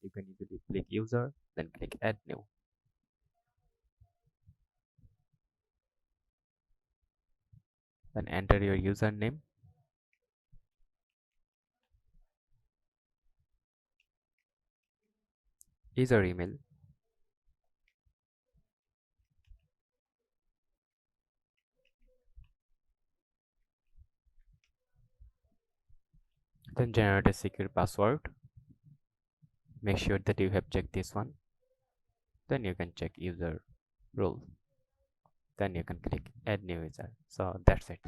you can easily click user, then click add new. Then enter your username, user email, then generate a secure password. Make sure that you have checked this one. Then you can check user role. Then you can click add new user. So that's it.